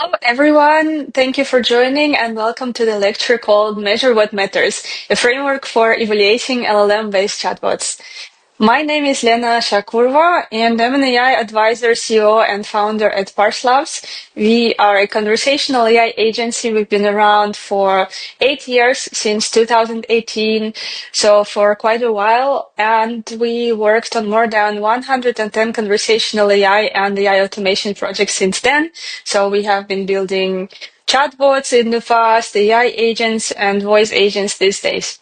Hello, everyone. Thank you for joining and welcome to the lecture called Measure What Matters, a framework for evaluating LLM-based chatbots. My name is Lena Shakurova, and I'm an AI advisor, CEO, and founder at Parse Labs. We are a conversational AI agency. We've been around for 8 years, since 2018, so for quite a while. And we worked on more than 110 conversational AI and AI automation projects since then. So we have been building chatbots in the past, AI agents, and voice agents these days.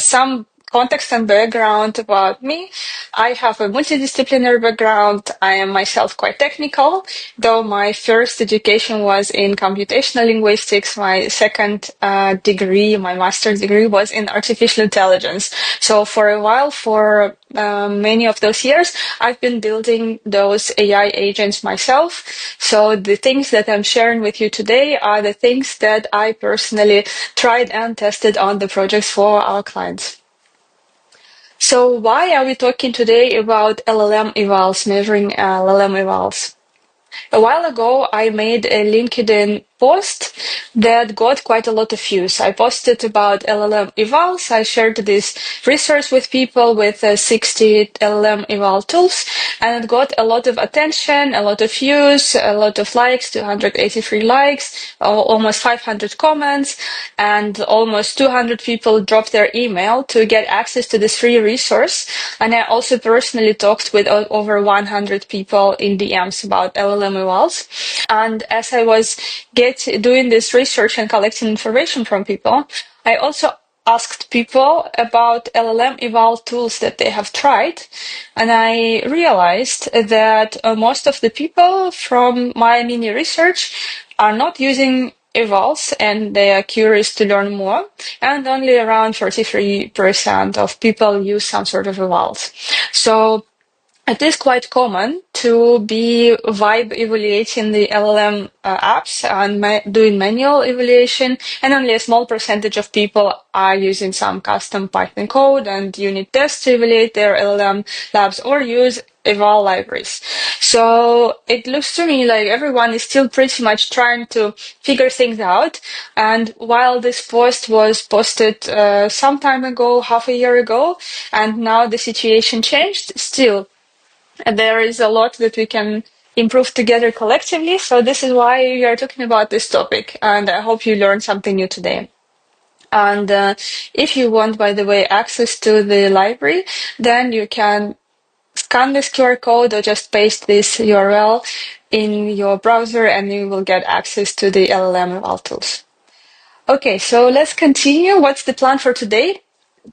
Some context and background about me. I have a multidisciplinary background. I am myself quite technical, though my first education was in computational linguistics. My second degree, my master's degree, was in artificial intelligence. So for a while, for many of those years, I've been building those AI agents myself. So the things that I'm sharing with you today are the things that I personally tried and tested on the projects for our clients. So why are we talking today about LLM evals, measuring LLM evals? A while ago, I made a LinkedIn post that got quite a lot of views. I posted about LLM evals. I shared this resource with people with 60 LLM eval tools, and it got a lot of attention, a lot of views, a lot of likes, 283 likes, almost 500 comments, and almost 200 people dropped their email to get access to this free resource. And I also personally talked with over 100 people in DMs about LLM evals. And as I was doing this research and collecting information from people, I also asked people about LLM eval tools that they have tried. And I realized that most of the people from my mini research are not using evals and they are curious to learn more. And only around 33% of people use some sort of evals. So it is quite common to be vibe evaluating the LLM apps and doing manual evaluation, and only a small percentage of people are using some custom Python code and unit tests to evaluate their LLM labs or use eval libraries. So it looks to me like everyone is still pretty much trying to figure things out. And while this post was posted some time ago, half a year ago, and now the situation changed, still there is a lot that we can improve together collectively. So this is why we are talking about this topic. And I hope you learned something new today. And if you want, by the way, access to the library, then you can scan this QR code or just paste this URL in your browser and you will get access to the LLM eval tools. Okay, so let's continue. What's the plan for today?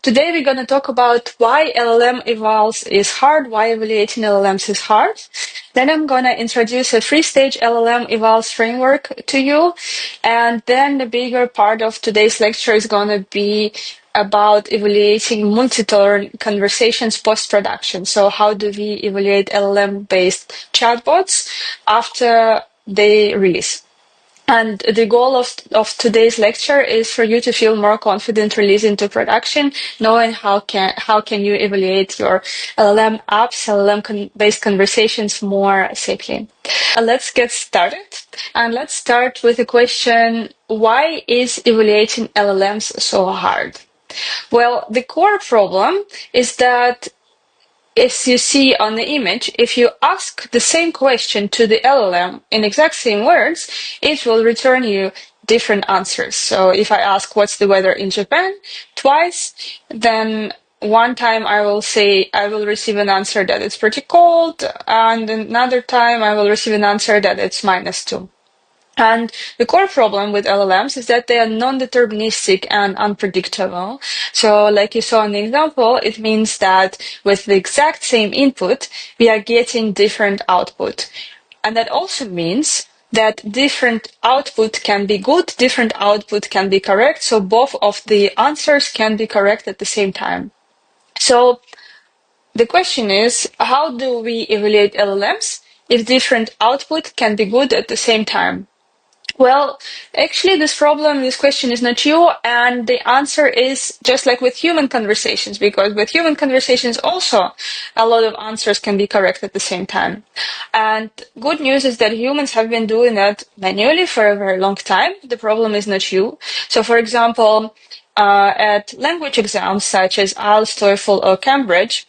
Today we're going to talk about why LLM evals is hard, why evaluating LLMs is hard. Then I'm going to introduce a three-stage LLM evals framework to you. And then the bigger part of today's lecture is going to be about evaluating multi-turn conversations post-production. So how do we evaluate LLM-based chatbots after they release? And the goal of today's lecture is for you to feel more confident releasing to production, knowing how can you evaluate your LLM apps, LLM-based conversations more safely. Let's get started. And let's start with the question, why is evaluating LLMs so hard? Well, the core problem is that, as you see on the image, if you ask the same question to the LLM in exact same words, it will return you different answers. So if I ask what's the weather in Japan twice, then one time I will receive an answer that it's pretty cold, and another time I will receive an answer that it's -2. And the core problem with LLMs is that they are non-deterministic and unpredictable. So like you saw in the example, it means that with the exact same input, we are getting different output. And that also means that different output can be good, different output can be correct. So both of the answers can be correct at the same time. So the question is, how do we evaluate LLMs if different output can be good at the same time? Well, actually, this question is not you, and the answer is just like with human conversations, because with human conversations also, a lot of answers can be correct at the same time. And good news is that humans have been doing that manually for a very long time. The problem is not you. So, for example, at language exams such as IELTS, TOEFL, or Cambridge,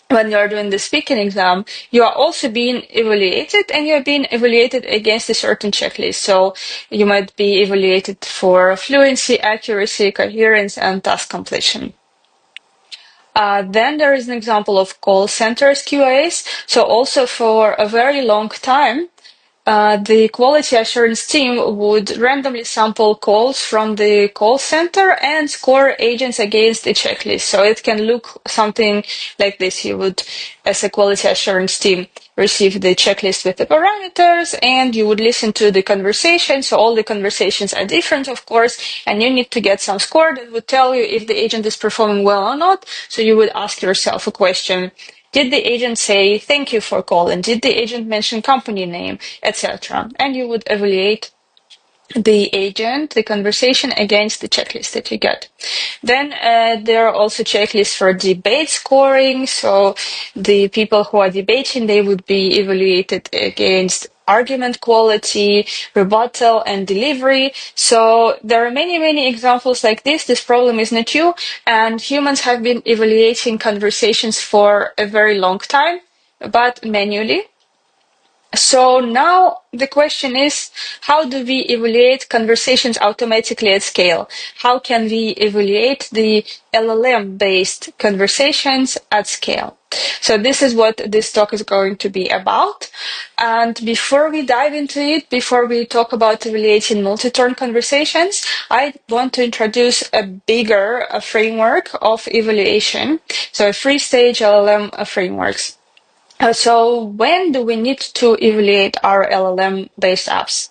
when you're doing the speaking exam, you are also being evaluated, and you're being evaluated against a certain checklist. So you might be evaluated for fluency, accuracy, coherence, and task completion. Then there is an example of call centers QAs. So also for a very long time, the quality assurance team would randomly sample calls from the call center and score agents against a checklist. So it can look something like this. You would, as a quality assurance team, receive the checklist with the parameters, and you would listen to the conversation. So all the conversations are different, of course, and you need to get some score that would tell you if the agent is performing well or not. So you would ask yourself a question. Did the agent say thank you for calling? Did the agent mention company name, etc.? And you would evaluate the agent, the conversation against the checklist that you get. Then there are also checklists for debate scoring. So the people who are debating, they would be evaluated against argument quality, rebuttal, and delivery. So there are many, many examples like this. This problem is not new, and humans have been evaluating conversations for a very long time, but manually. So now the question is, how do we evaluate conversations automatically at scale? How can we evaluate the LLM-based conversations at scale? So this is what this talk is going to be about. And before we dive into it, before we talk about evaluating multi-turn conversations, I want to introduce a bigger framework of evaluation. So a three-stage LLM frameworks. So when do we need to evaluate our LLM-based apps?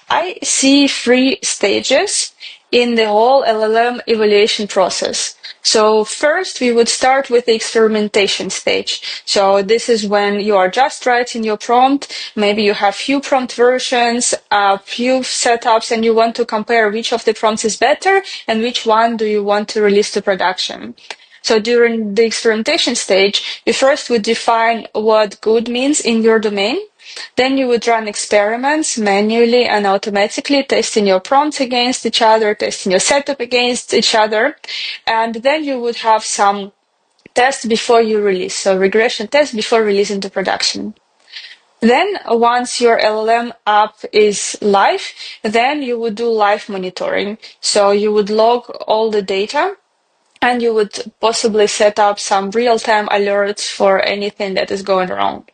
I see three stages in the whole LLM evaluation process. So first, we would start with the experimentation stage. So this is when you are just writing your prompt. Maybe you have few prompt versions, few setups, and you want to compare which of the prompts is better and which one do you want to release to production. So during the experimentation stage, you first would define what good means in your domain. Then you would run experiments manually and automatically, testing your prompts against each other, testing your setup against each other. And then you would have some tests before you release, so regression tests before releasing to production. Then once your LLM app is live, then you would do live monitoring. So you would log all the data, and you would possibly set up some real-time alerts for anything that is going wrong.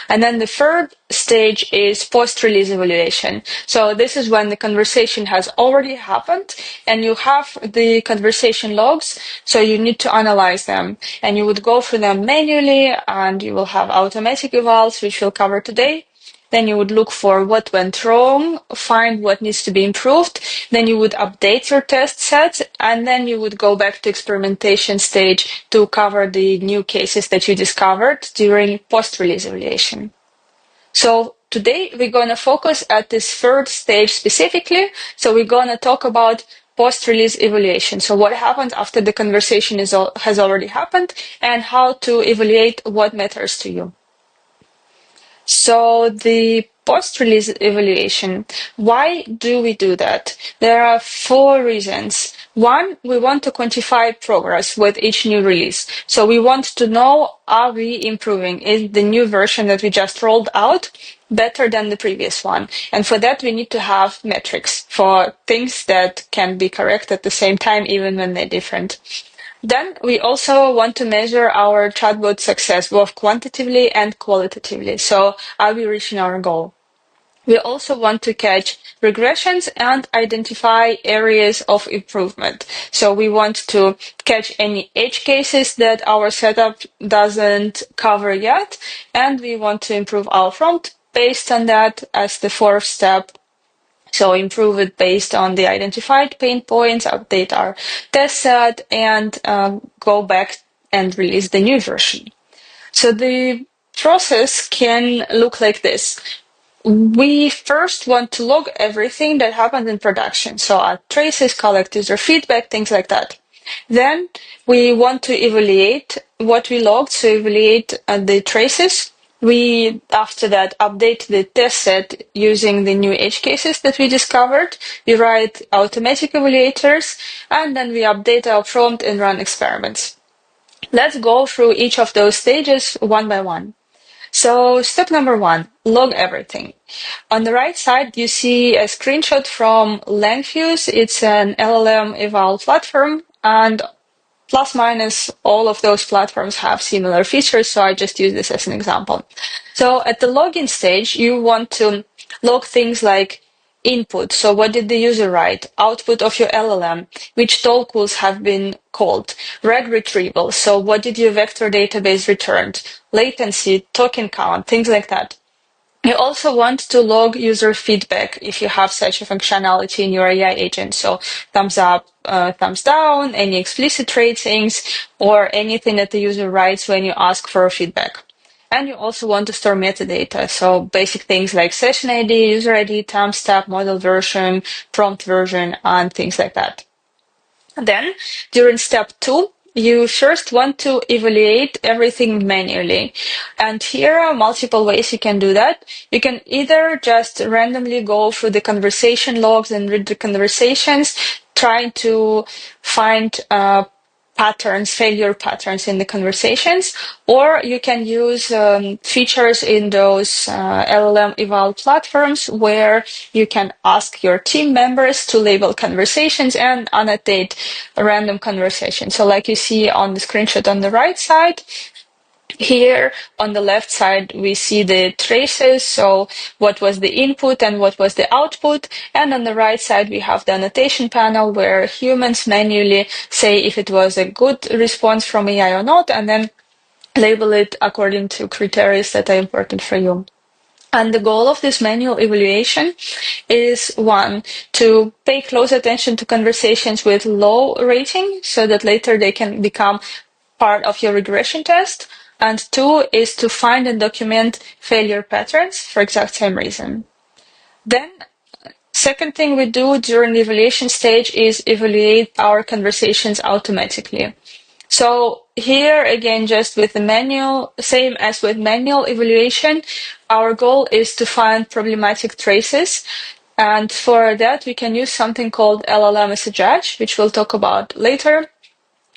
And then the third stage is post-release evaluation. So this is when the conversation has already happened and you have the conversation logs, so you need to analyze them. And you would go through them manually, and you will have automatic evals, which we'll cover today. Then you would look for what went wrong, find what needs to be improved. Then you would update your test set, and then you would go back to experimentation stage to cover the new cases that you discovered during post-release evaluation. So today we're going to focus at this third stage specifically. So we're going to talk about post-release evaluation. So what happens after the conversation has already happened, and how to evaluate what matters to you. So the post-release evaluation, why do we do that? There are four reasons. One, we want to quantify progress with each new release. So we want to know, are we improving? Is the new version that we just rolled out better than the previous one? And for that, we need to have metrics for things that can be correct at the same time, even when they're different. Then we also want to measure our chatbot success, both quantitatively and qualitatively. So are we reaching our goal? We also want to catch regressions and identify areas of improvement. So we want to catch any edge cases that our setup doesn't cover yet, and we want to improve our prompt based on that as the fourth step. So improve it based on the identified pain points, update our test set, and go back and release the new version. So the process can look like this. We first want to log everything that happened in production. So add traces, collect user feedback, things like that. Then we want to evaluate what we logged, so evaluate the traces. We, after that, update the test set using the new edge cases that we discovered. We write automatic evaluators, and then we update our prompt and run experiments. Let's go through each of those stages one by one. So step number 1, log everything. On the right side, you see a screenshot from Langfuse. It's an LLM eval platform, and plus minus all of those platforms have similar features, so I just use this as an example. So at the login stage, you want to log things like input, so what did the user write, output of your LLM, which tokens have been called, reg retrieval, so what did your vector database return, latency, token count, things like that. You also want to log user feedback if you have such a functionality in your AI agent. So thumbs up, thumbs down, any explicit ratings, or anything that the user writes when you ask for feedback. And you also want to store metadata. So basic things like session ID, user ID, timestamp, model version, prompt version, and things like that. Then, during step 2, you first want to evaluate everything manually. And here are multiple ways you can do that. You can either just randomly go through the conversation logs and read the conversations, trying to find patterns, failure patterns in the conversations, or you can use features in those LLM eval platforms where you can ask your team members to label conversations and annotate a random conversation. So like you see on the screenshot on the right side, here on the left side, we see the traces, so what was the input and what was the output. And on the right side, we have the annotation panel where humans manually say if it was a good response from AI or not, and then label it according to criteria that are important for you. And the goal of this manual evaluation is, 1, to pay close attention to conversations with low rating so that later they can become part of your regression test. And 2 is to find and document failure patterns for exact same reason. Then, second thing we do during the evaluation stage is evaluate our conversations automatically. So here again, just with the manual, same as with manual evaluation, our goal is to find problematic traces. And for that, we can use something called LLM as a judge, which we'll talk about later,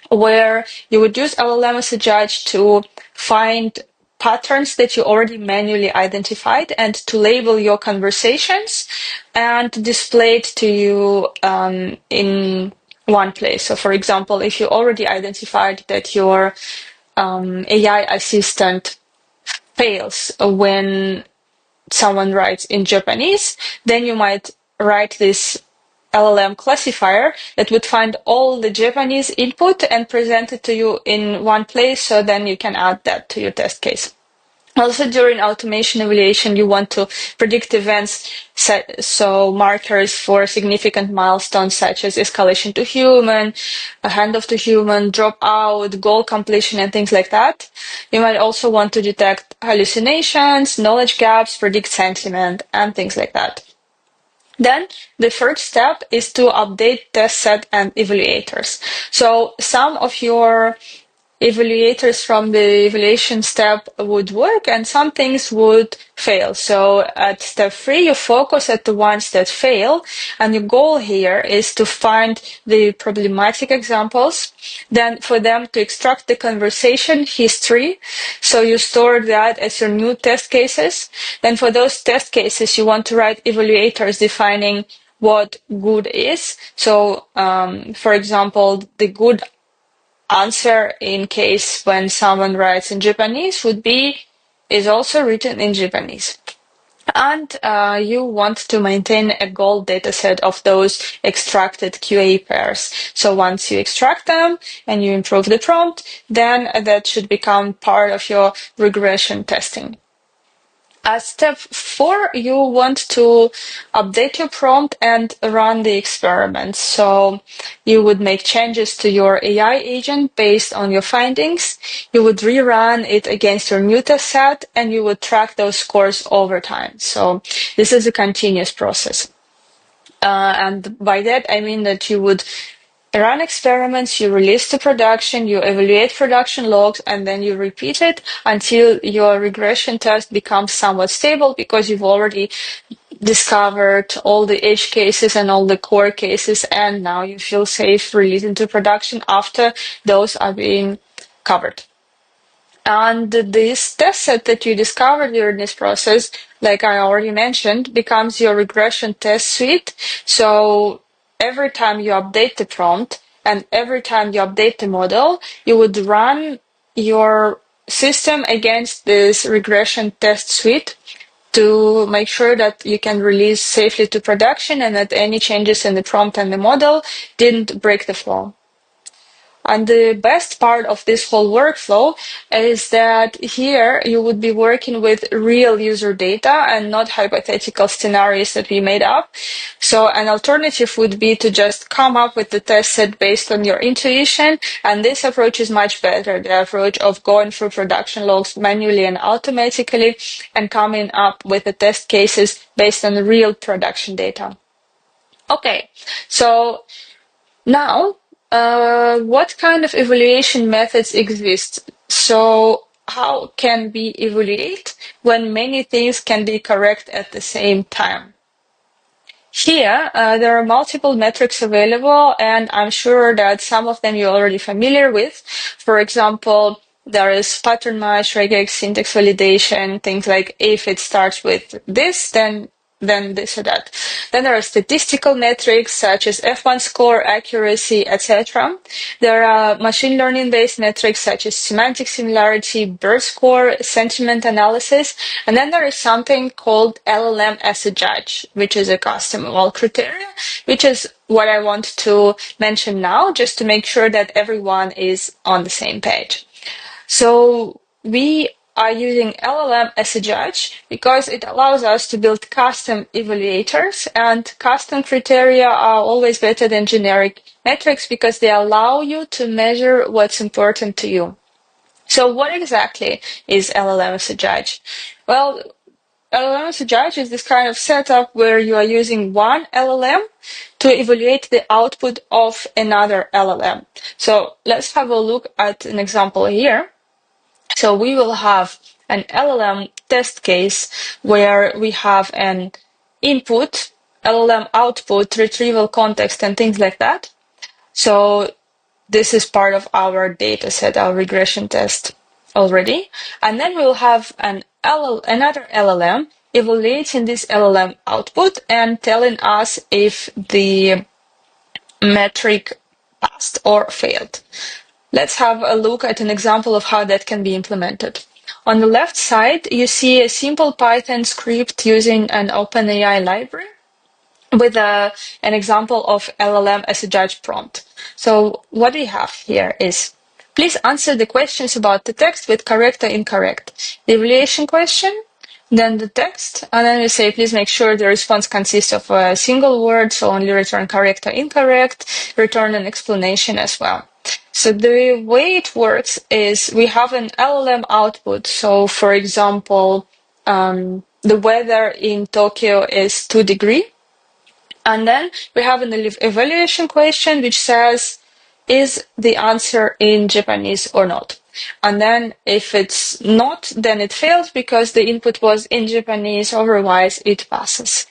where you would use LLM as a judge to find patterns that you already manually identified and to label your conversations and display it to you in one place. So for example, if you already identified that your AI assistant fails when someone writes in Japanese, then you might write this LLM classifier that would find all the Japanese input and present it to you in one place, so then you can add that to your test case. Also, during automation evaluation, you want to predict events, so markers for significant milestones such as escalation to human, a handoff to human, dropout, goal completion, and things like that. You might also want to detect hallucinations, knowledge gaps, predict sentiment, and things like that. Then the third step is to update test set and evaluators. So some of your evaluators from the evaluation step would work and some things would fail. So at step 3, you focus at the ones that fail, and your goal here is to find the problematic examples, then for them to extract the conversation history. So you store that as your new test cases. Then for those test cases, you want to write evaluators defining what good is. So, for example, the good answer in case when someone writes in Japanese would be is also written in Japanese. And you want to maintain a gold dataset of those extracted QA pairs. So once you extract them and you improve the prompt, then that should become part of your regression testing. At step 4, you want to update your prompt and run the experiment. So you would make changes to your AI agent based on your findings. You would rerun it against your new test set, and you would track those scores over time. So this is a continuous process. And by that, I mean that you would run experiments, you release to production, you evaluate production logs, and then you repeat it until your regression test becomes somewhat stable because you've already discovered all the edge cases and all the core cases, and now you feel safe releasing to production after those are being covered. And this test set that you discovered during this process, like I already mentioned, becomes your regression test suite. So every time you update the prompt and every time you update the model, you would run your system against this regression test suite to make sure that you can release safely to production and that any changes in the prompt and the model didn't break the flow. And the best part of this whole workflow is that here you would be working with real user data and not hypothetical scenarios that we made up. So an alternative would be to just come up with the test set based on your intuition. And this approach is much better, the approach of going through production logs manually and automatically and coming up with the test cases based on real production data. Okay, so now, what kind of evaluation methods exist? So how can we evaluate when many things can be correct at the same time? Here, there are multiple metrics available, and I'm sure that some of them you're already familiar with. For example, there is pattern match, regex, syntax validation, things like if it starts with this, then this or that. Then there are statistical metrics such as F1 score, accuracy, etc. There are machine learning based metrics such as semantic similarity, BERT score, sentiment analysis. And then there is something called LLM as a judge, which is a custom eval criteria, which is what I want to mention now, just to make sure that everyone is on the same page. So we are using LLM as a judge because it allows us to build custom evaluators, and custom criteria are always better than generic metrics because they allow you to measure what's important to you. So what exactly is LLM as a judge? Well, LLM as a judge is this kind of setup where you are using one LLM to evaluate the output of another LLM. So let's have a look at an example here. So we will have an LLM test case where we have an input, LLM output, retrieval context, and things like that. So this is part of our data set, our regression test already. And then we'll have another LLM evaluating this LLM output and telling us if the metric passed or failed. Let's have a look at an example of how that can be implemented. On the left side, you see a simple Python script using an OpenAI library with an example of LLM as a judge prompt. So what we have here is, please answer the questions about the text with correct or incorrect. The evaluation question, then the text, and then we say, please make sure the response consists of a single word, so only return correct or incorrect, return an explanation as well. So the way it works is we have an LLM output. So for example, the weather in Tokyo is 2 degrees. And then we have an evaluation question which says, is the answer in Japanese or not? And then if it's not, then it fails because the input was in Japanese, otherwise it passes.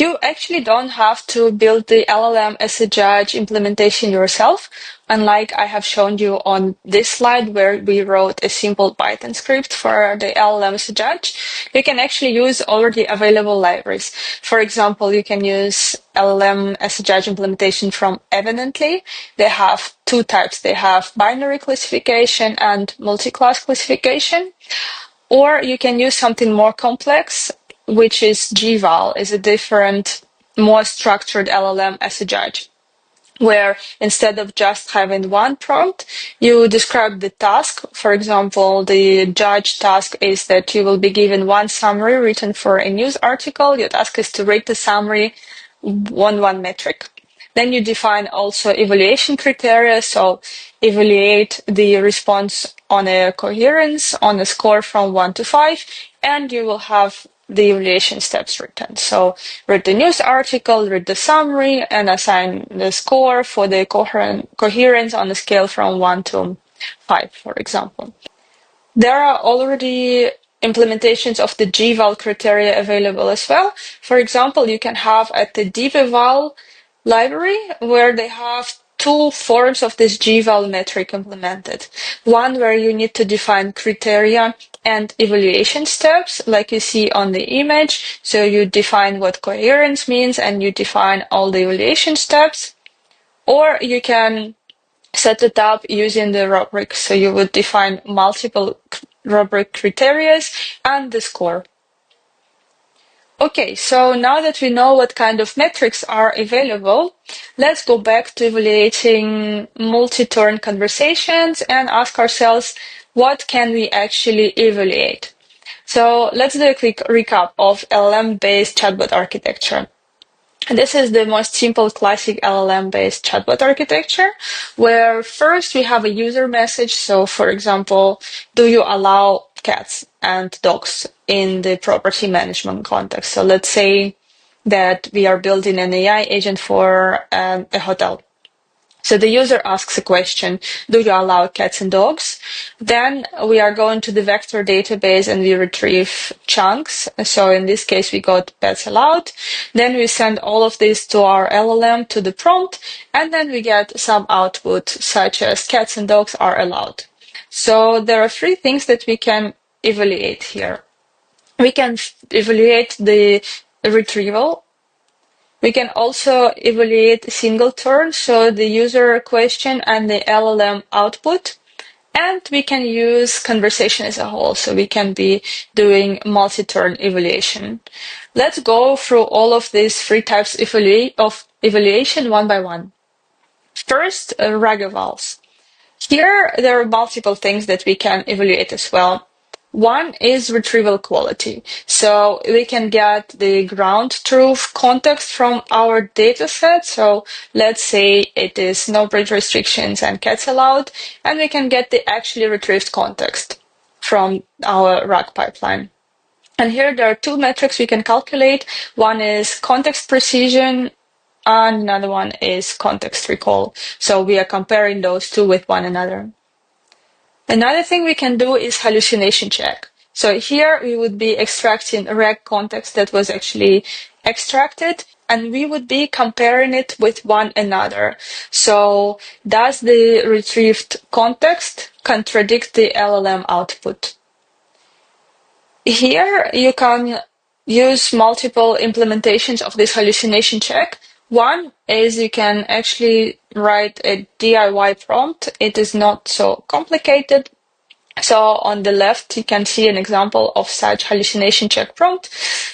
You actually don't have to build the LLM as a judge implementation yourself, unlike I have shown you on this slide where we wrote a simple Python script for the LLM as a judge. You can actually use already available libraries. For example, you can use LLM as a judge implementation from Evidently. They have two types. They have binary classification and multi-class classification. Or you can use something more complex, which is GVAL, is a different, more structured LLM as a judge. where instead of just having one prompt, you describe the task. For example, the judge task is that you will be given one summary written for a news article. Your task is to rate the summary on one metric. Then you define also evaluation criteria. So evaluate the response on a coherence, on a score from 1 to 5, and you will have the evaluation steps written. So read the news article, read the summary, and assign the score for the coherence on a scale from 1 to 5, for example. There are already implementations of the G-val criteria available as well. For example, you can have at the deep-eval library where they have two forms of this G-val metric implemented. One where you need to define criteria and evaluation steps, like you see on the image. So you define what coherence means and you define all the evaluation steps. Or you can set it up using the rubric. So you would define multiple rubric criteria and the score. Okay, so now that we know what kind of metrics are available, let's go back to evaluating multi-turn conversations and ask ourselves, what can we actually evaluate? So let's do a quick recap of LLM-based chatbot architecture. This is the most simple classic LLM-based chatbot architecture, where first we have a user message. So for example, do you allow cats and dogs in the property management context? So let's say that we are building an AI agent for a hotel. So the user asks a question, do you allow cats and dogs? Then we are going to the vector database and we retrieve chunks. So in this case, we got pets allowed. Then we send all of this to our LLM to the prompt, and then we get some output such as cats and dogs are allowed. So there are three things that we can evaluate here. We can evaluate the retrieval. We can also evaluate single turn, so the user question and the LLM output. And we can use conversation as a whole, so we can be doing multi-turn evaluation. Let's go through all of these three types of evaluation one by one. First, RAG evals. Here, there are multiple things that we can evaluate as well. One is retrieval quality. So we can get the ground truth context from our data set. So let's say it is no breed restrictions and cats allowed, and we can get the actually retrieved context from our RAG pipeline. And here there are two metrics we can calculate. One is context precision, and another one is context recall. So we are comparing those two with one another. Another thing we can do is hallucination check. So here we would be extracting a RAG context that was actually extracted, and we would be comparing it with one another. So does the retrieved context contradict the LLM output? Here you can use multiple implementations of this hallucination check. One is you can actually write a DIY prompt. It is not so complicated. So on the left, you can see an example of such hallucination check prompt.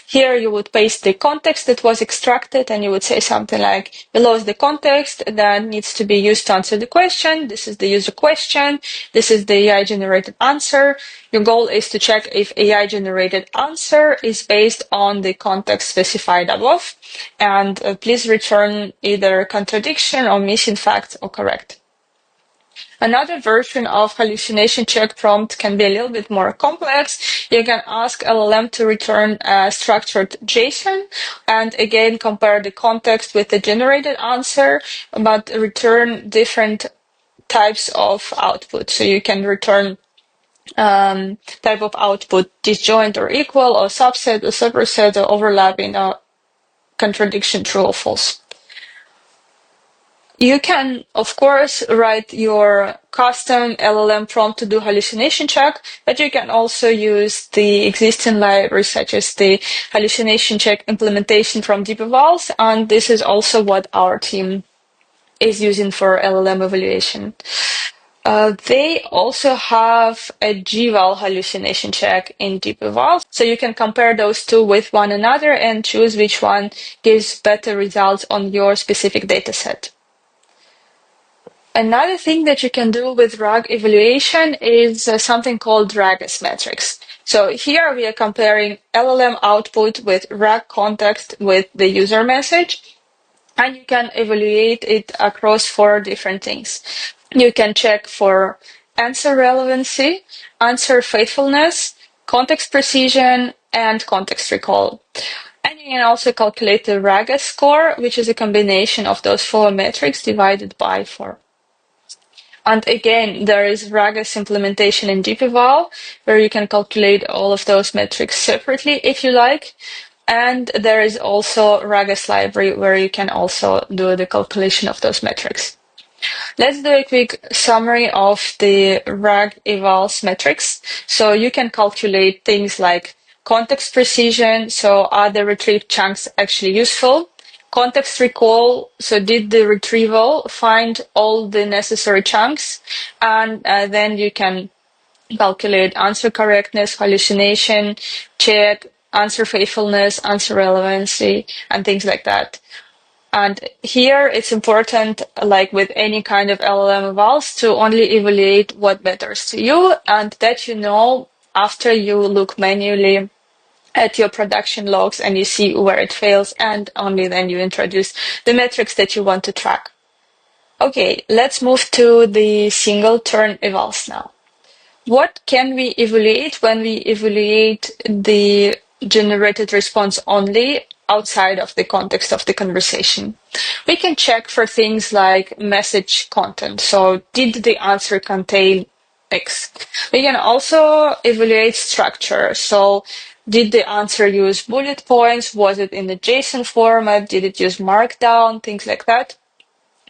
Here you would paste the context that was extracted, and you would say something like, below is the context that needs to be used to answer the question. This is the user question. This is the AI-generated answer. Your goal is to check if AI-generated answer is based on the context specified above. And please return either contradiction or missing facts or correct. Another version of hallucination check prompt can be a little bit more complex. You can ask LLM to return a structured JSON and again compare the context with the generated answer, but return different types of output. So you can return type of output disjoint or equal or subset or superset or overlapping or contradiction, true or false. You can, of course, write your custom LLM prompt to do hallucination check, but you can also use the existing libraries such as the hallucination check implementation from deep-evals, and this is also what our team is using for LLM evaluation. They also have a G-val hallucination check in deep-eval, so you can compare those two with one another and choose which one gives better results on your specific dataset. Another thing that you can do with RAG evaluation is something called RAGs metrics. So here we are comparing LLM output with RAG context with the user message, and you can evaluate it across 4 different things. You can check for answer relevancy, answer faithfulness, context precision, and context recall. And you can also calculate the RAG score, which is a combination of those 4 metrics divided by 4. And again, there is RAGs implementation in deepeval, where you can calculate all of those metrics separately if you like. And there is also RAGs library, where you can also do the calculation of those metrics. Let's do a quick summary of the RAG evals metrics. So you can calculate things like context precision, so are the retrieved chunks actually useful? Context recall, so did the retrieval find all the necessary chunks? And then you can calculate answer correctness, hallucination, check, answer faithfulness, answer relevancy, and things like that. And here it's important, like with any kind of LLM evals, to only evaluate what matters to you, and that you know after you look manually at your production logs and you see where it fails, and only then you introduce the metrics that you want to track. Okay, let's move to the single turn evals now. What can we evaluate when we evaluate the generated response only outside of the context of the conversation? We can check for things like message content. So did the answer contain X? We can also evaluate structure. So did the answer use bullet points? Was it in the JSON format? Did it use Markdown? Things like that.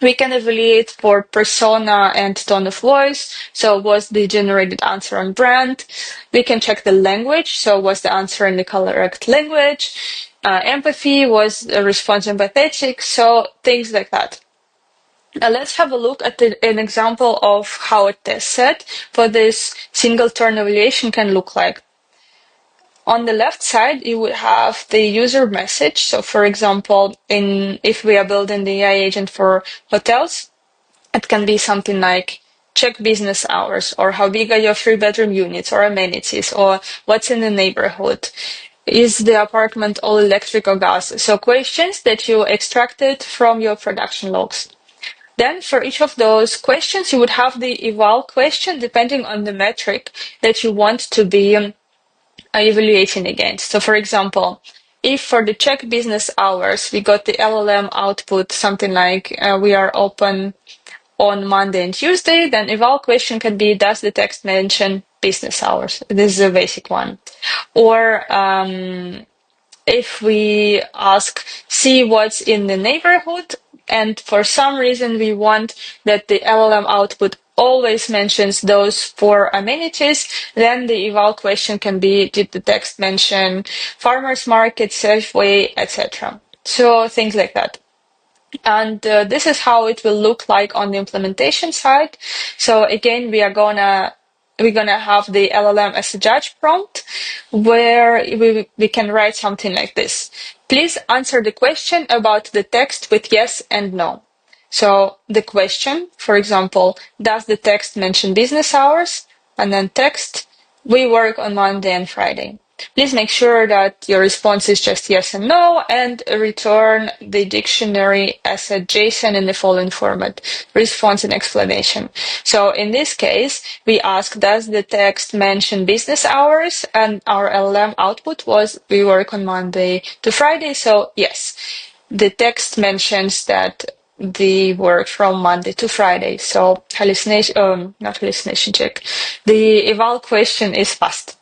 We can evaluate for persona and tone of voice. So was the generated answer on brand? We can check the language. So was the answer in the correct language? Empathy, was the response empathetic? So things like that. Now let's have a look at an example of how a test set for this single turn evaluation can look like. On the left side, you would have the user message. So for example, if we are building the AI agent for hotels, it can be something like check business hours, or how big are your 3-bedroom units or amenities, or what's in the neighborhood. Is the apartment all electric or gas? So questions that you extracted from your production logs. Then for each of those questions, you would have the eval question depending on the metric that you want to be evaluating against. So for example, if for the check business hours, we got the LLM output something like we are open on Monday and Tuesday, then eval question can be, does the text mention business hours? This is a basic one. Or if we ask, see what's in the neighborhood, and for some reason we want that the LLM output always mentions those 4 amenities, then the eval question can be, did the text mention farmers market, Safeway, etc. So things like that. And this is how it will look like on the implementation side. So again, we're gonna have the LLM as a judge prompt, where we can write something like this. Please answer the question about the text with yes and no. So the question, for example, does the text mention business hours? And then text, we work on Monday and Friday. Please make sure that your response is just yes and no, and return the dictionary as a JSON in the following format: response and explanation. So in this case, we ask, does the text mention business hours? And our LLM output was, we work on Monday to Friday, so yes. The text mentions that the work from Monday to Friday. So not hallucination check. The eval question is fast.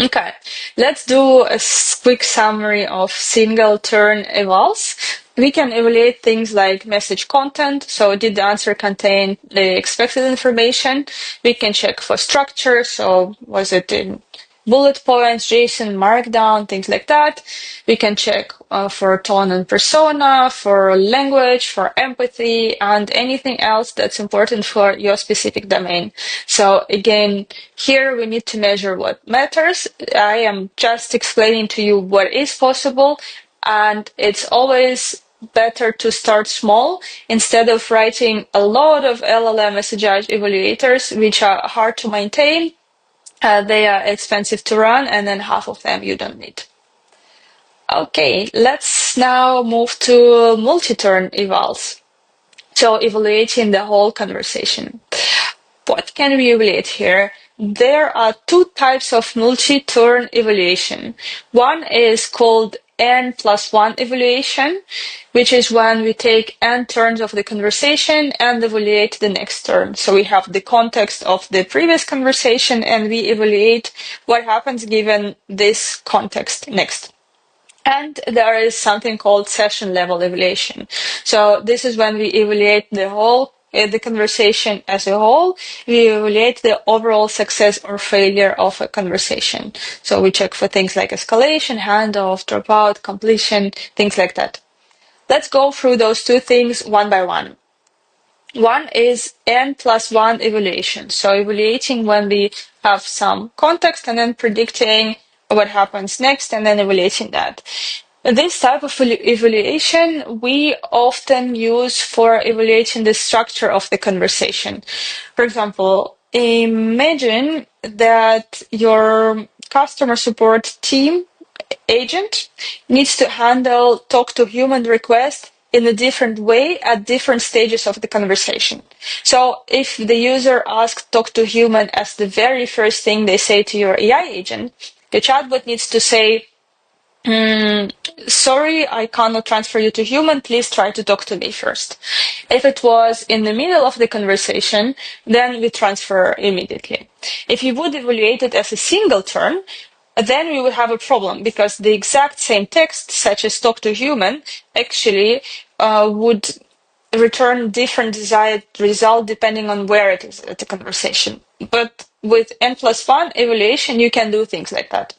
Okay, let's do a quick summary of single turn evals. We can evaluate things like message content. So did the answer contain the expected information? We can check for structure. So was it in bullet points, JSON, Markdown, things like that. We can check for tone and persona, for language, for empathy, and anything else that's important for your specific domain. So again, here we need to measure what matters. I am just explaining to you what is possible, and it's always better to start small instead of writing a lot of LLM as a judge evaluators, which are hard to maintain. They are expensive to run, and then half of them you don't need. Okay, let's now move to multi-turn evals. So evaluating the whole conversation. What can we evaluate here? There are two types of multi-turn evaluation. One is called N+1 evaluation, which is when we take n turns of the conversation and evaluate the next turn. So we have the context of the previous conversation and we evaluate what happens given this context next. And there is something called session level evaluation. So this is when we evaluate the conversation as a whole. We evaluate the overall success or failure of a conversation. So we check for things like escalation, handoff, dropout, completion, things like that. Let's go through those two things one by one. One is N+1 evaluation. So evaluating when we have some context and then predicting what happens next and then evaluating that. This type of evaluation we often use for evaluating the structure of the conversation. For example, imagine that your customer support team agent needs to handle talk-to-human requests in a different way at different stages of the conversation. So if the user asks talk-to-human as the very first thing they say to your AI agent, the chatbot needs to say, sorry, I cannot transfer you to human, please try to talk to me first. If it was in the middle of the conversation, then we transfer immediately. If you would evaluate it as a single turn, then we would have a problem because the exact same text, such as talk to human, actually would return different desired result depending on where it is at the conversation. But with N+1 evaluation, you can do things like that.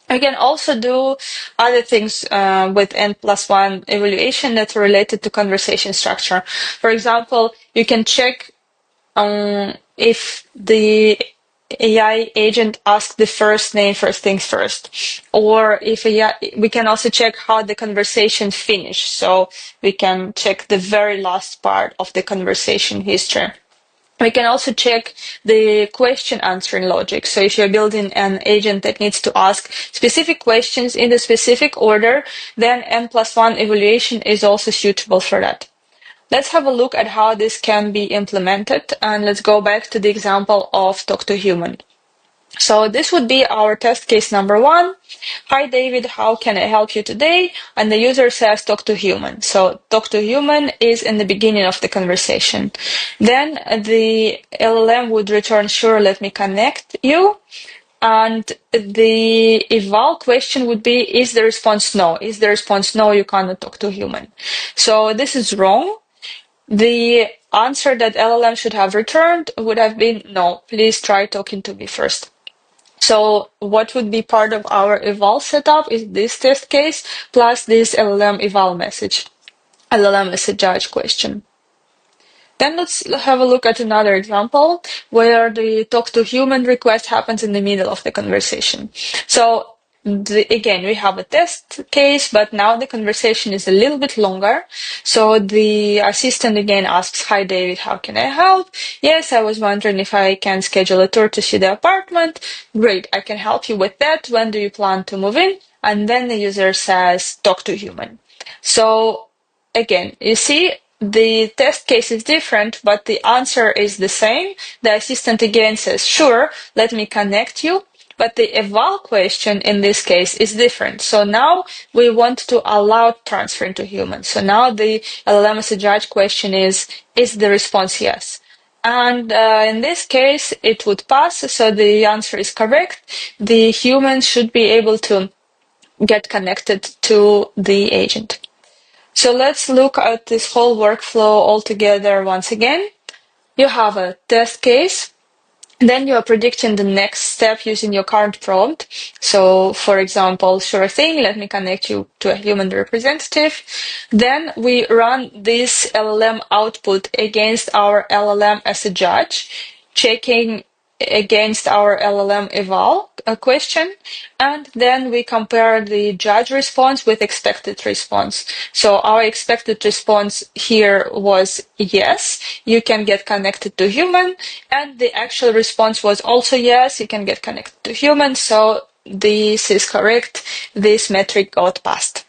You can also do other things with N+1 evaluation that are related to conversation structure. For example, you can check if the AI agent asks the first things first, or if we can also check how the conversation finished. So we can check the very last part of the conversation history. We can also check the question answering logic. So if you're building an agent that needs to ask specific questions in a specific order, then N+1 evaluation is also suitable for that. Let's have a look at how this can be implemented, and let's go back to the example of talk to human. So this would be our test case number 1. Hi David, how can I help you today? And the user says talk to human. So talk to human is in the beginning of the conversation. Then the LLM would return, sure, let me connect you. And the eval question would be, is the response no? Is the response no, you cannot talk to human? So this is wrong. The answer that LLM should have returned would have been, no, please try talking to me first. So what would be part of our eval setup is this test case plus this LLM eval message, LLM as a judge question. Then let's have a look at another example where the talk to human request happens in the middle of the conversation. So again, we have a test case, but now the conversation is a little bit longer. So the assistant again asks, hi David, how can I help? Yes, I was wondering if I can schedule a tour to see the apartment. Great, I can help you with that. When do you plan to move in? And then the user says, talk to human. So again, you see, the test case is different, but the answer is the same. The assistant again says, sure, let me connect you. But the eval question in this case is different. So now we want to allow transfer into human. So now the LLM as a judge question is the response yes? And in this case, it would pass. So the answer is correct. The human should be able to get connected to the agent. So let's look at this whole workflow all together once again. You have a test case. Then you are predicting the next step using your current prompt. So, for example, sure thing, let me connect you to a human representative. Then we run this LLM output against our LLM as a judge, checking against our LLM eval question, and then we compare the judge response with expected response. So our expected response here was yes, you can get connected to human, and the actual response was also yes, you can get connected to human. So this is correct. This metric got passed.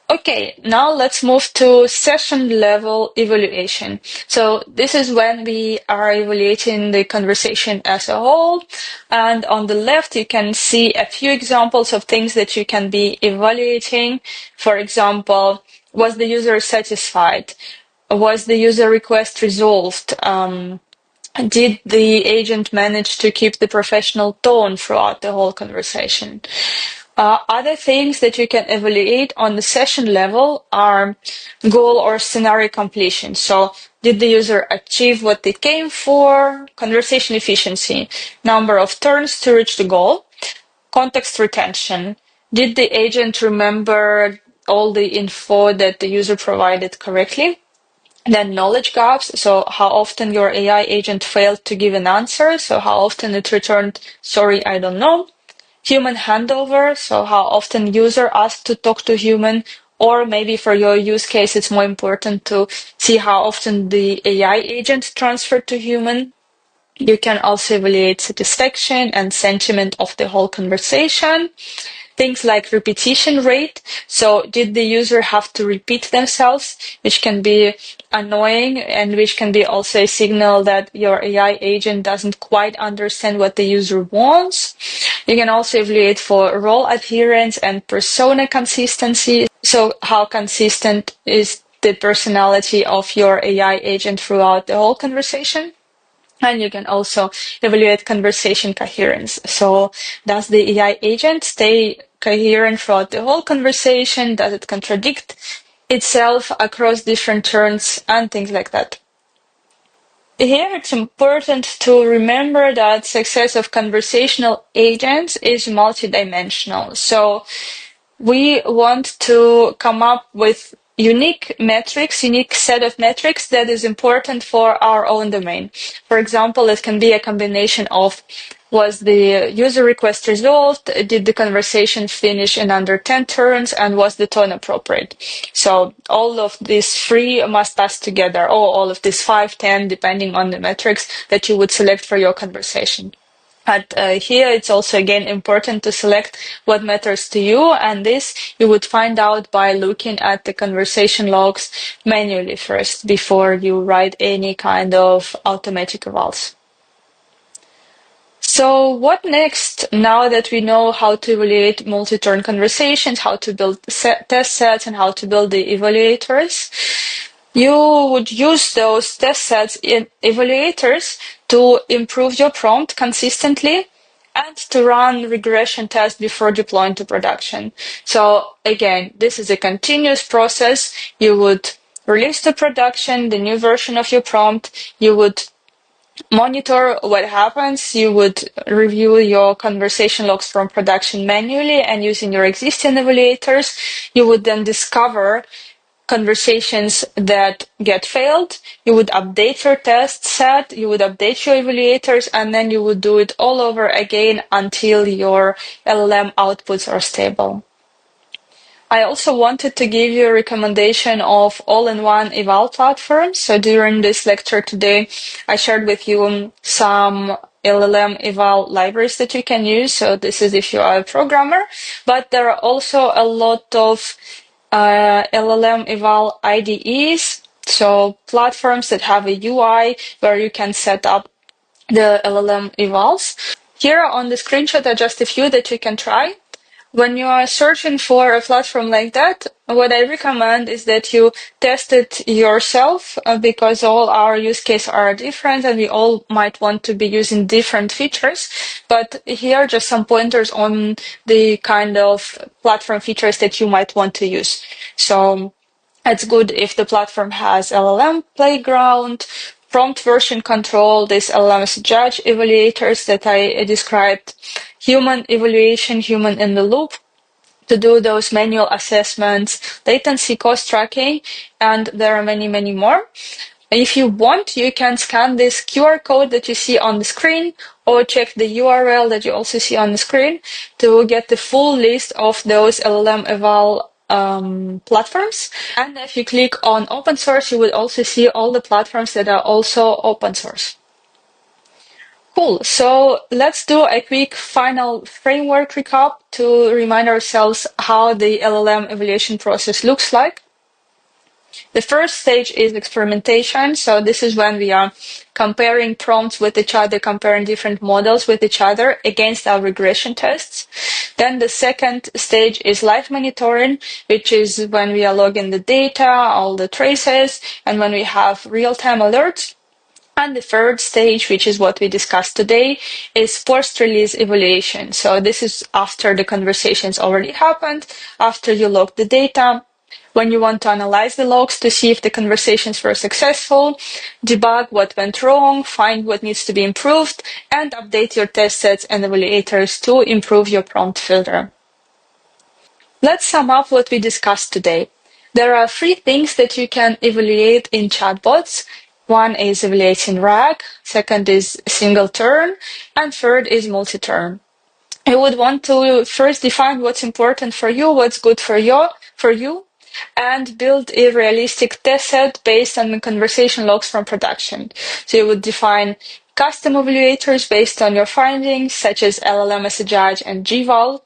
Okay, now let's move to session level evaluation. So this is when we are evaluating the conversation as a whole. And on the left, you can see a few examples of things that you can be evaluating. For example, was the user satisfied? Was the user request resolved? Did the agent manage to keep the professional tone throughout the whole conversation? Other things that you can evaluate on the session level are goal or scenario completion. So did the user achieve what they came for? Conversation efficiency, number of turns to reach the goal. Context retention, did the agent remember all the info that the user provided correctly? Then knowledge gaps, so how often your AI agent failed to give an answer, so how often it returned, sorry, I don't know. Human handover, so how often user asked to talk to human, or maybe for your use case, it's more important to see how often the AI agent transferred to human. You can also evaluate satisfaction and sentiment of the whole conversation. Things like repetition rate. So did the user have to repeat themselves, which can be annoying and which can be also a signal that your AI agent doesn't quite understand what the user wants. You can also evaluate for role adherence and persona consistency. So how consistent is the personality of your AI agent throughout the whole conversation? And you can also evaluate conversation coherence. So does the AI agent stay coherent throughout the whole conversation? Does it contradict itself across different turns and things like that? Here it's important to remember that success of conversational agents is multidimensional. So we want to come up with unique metrics, unique set of metrics that is important for our own domain. For example, it can be a combination of was the user request resolved, did the conversation finish in under 10 turns, and was the tone appropriate? So all of these three must pass together, or all of these 5, 10, depending on the metrics that you would select for your conversation. But here it's also again important to select what matters to you, and this you would find out by looking at the conversation logs manually first before you write any kind of automatic evals. So what next, now that we know how to evaluate multi-turn conversations, how to build test sets, and how to build the evaluators? You would use those test sets in evaluators to improve your prompt consistently and to run regression tests before deploying to production. So again, this is a continuous process. You would release to production the new version of your prompt. You would monitor what happens. You would review your conversation logs from production manually and using your existing evaluators. You would then discover conversations that get failed. You would update your test set, you would update your evaluators, and then you would do it all over again until your LLM outputs are stable. I also wanted to give you a recommendation of all-in-one eval platforms. So during this lecture today, I shared with you some LLM eval libraries that you can use. So this is if you are a programmer, but there are also a lot of LLM eval IDEs, so platforms that have a UI where you can set up the LLM evals. Here on the screenshot are just a few that you can try. When you are searching for a platform like that, what I recommend is that you test it yourself because all our use cases are different and we all might want to be using different features. But here are just some pointers on the kind of platform features that you might want to use. So it's good if the platform has LLM Playground, prompt version control, this LLM judge evaluators that I described, human evaluation, human in the loop, to do those manual assessments, latency cost tracking, and there are many, many more. If you want, you can scan this QR code that you see on the screen or check the URL that you also see on the screen to get the full list of those LLM eval platforms. And if you click on open source, you will also see all the platforms that are also open source. Cool. So let's do a quick final framework recap to remind ourselves how the LLM evaluation process looks like. The first stage is experimentation. So this is when we are comparing prompts with each other, comparing different models with each other against our regression tests. Then the second stage is live monitoring, which is when we are logging the data, all the traces, and when we have real-time alerts. And the third stage, which is what we discussed today, is post-release evaluation. So this is after the conversations already happened, after you log the data, when you want to analyze the logs to see if the conversations were successful, debug what went wrong, find what needs to be improved, and update your test sets and evaluators to improve your prompt filter. Let's sum up what we discussed today. There are 3 things that you can evaluate in chatbots. One is evaluating RAG, second is single turn, and third is multi-turn. You would want to first define what's important for you, what's good for you, and build a realistic test set based on the conversation logs from production. So you would define custom evaluators based on your findings, such as LLM as a judge and GVAL.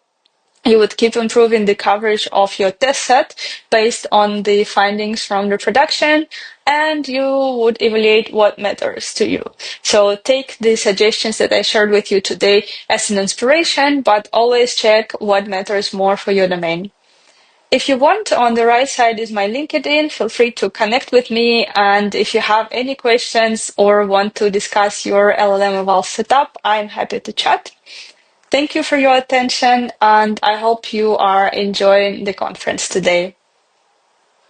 You would keep improving the coverage of your test set based on the findings from the production, and you would evaluate what matters to you. So take the suggestions that I shared with you today as an inspiration, but always check what matters more for your domain. If you want, on the right side is my LinkedIn. Feel free to connect with me. And if you have any questions or want to discuss your LLM eval setup, I'm happy to chat. Thank you for your attention, and I hope you are enjoying the conference today.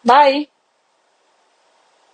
Bye!